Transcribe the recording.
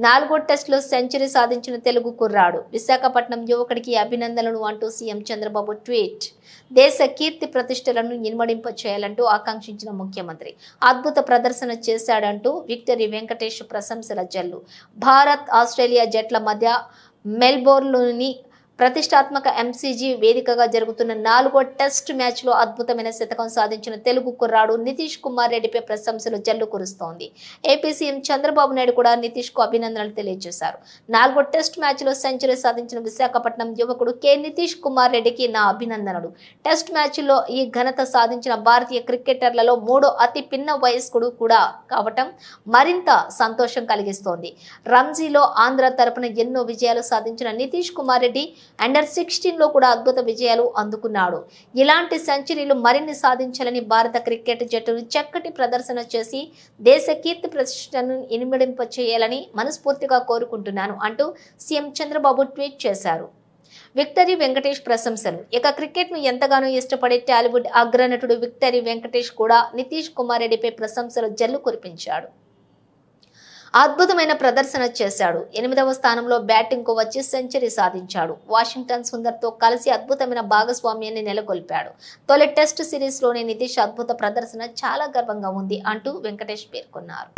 4వ టెస్టులో సెంచరీ సాధించిన తెలుగు కుర్రాడు. విశాఖపట్నం యువకుడికి అభినందనలు అంటూ సీఎం చంద్రబాబు ట్వీట్. దేశ కీర్తి ప్రతిష్టలను ఇనుమడింప చేయాలంటూ ఆకాంక్షించిన ముఖ్యమంత్రి అద్భుత ప్రదర్శన చేశాడంటూ విక్టరీ వెంకటేష్ ప్రశంసల జల్లు. భారత్ ఆస్ట్రేలియా జట్ల మధ్య మెల్బోర్న్లోని ప్రతిష్టాత్మక ఎంసీజీ వేదికగా జరుగుతున్న 4వ టెస్ట్ మ్యాచ్లో అద్భుతమైన శతకం సాధించిన తెలుగు కుర్రాడు నితీష్ కుమార్ రెడ్డిపై ప్రశంసలు జల్లు కురుస్తోంది. ఏపీ సీఎం చంద్రబాబు నాయుడు కూడా నితీష్ కు అభినందనలు తెలియజేశారు. 4వ టెస్ట్ మ్యాచ్లో సెంచరీ సాధించిన విశాఖపట్నం యువకుడు కె నితీష్ కుమార్ రెడ్డికి నా అభినందనలు. టెస్ట్ మ్యాచ్లో ఈ ఘనత సాధించిన భారతీయ క్రికెటర్లలో 3వ అతి పిన్న వయస్కుడు కూడా కావటం మరింత సంతోషం కలిగిస్తోంది. రంజీలో ఆంధ్ర తరపున ఎన్నో విజయాలు సాధించిన నితీష్ కుమార్ రెడ్డి అండర్-16 లో కూడా అద్భుత విజయాలు అందుకున్నాడు. ఇలాంటి సెంచరీలు మరిన్ని సాధించాలని భారత క్రికెట్ జట్టును చక్కటి ప్రదర్శన చేసి దేశ కీర్తి ప్రతిష్టను ఇనుమడింప చేయాలని మనస్ఫూర్తిగా కోరుకుంటున్నాను అంటూ సీఎం చంద్రబాబు ట్వీట్ చేశారు. విక్టరీ వెంకటేష్ ప్రశంసలు. ఇక క్రికెట్ ను ఎంతగానో ఇష్టపడే టాలీవుడ్ అగ్రనటుడు విక్టరీ వెంకటేష్ కూడా నితీష్ కుమార్ రెడ్డిపై ప్రశంసలు జల్లు కురిపించాడు. అద్భుతమైన ప్రదర్శన చేశాడు. 8వ స్థానంలో బ్యాటింగ్ కు వచ్చి సెంచరీ సాధించాడు. వాషింగ్టన్ సుందర్ తో కలిసి అద్భుతమైన భాగస్వామ్యాన్ని నెలకొల్పాడు. తొలి టెస్ట్ సిరీస్ లోనే నితీష్ అద్భుత ప్రదర్శన చాలా గర్వంగా ఉంది అంటూ వెంకటేష్ పేర్కొన్నారు.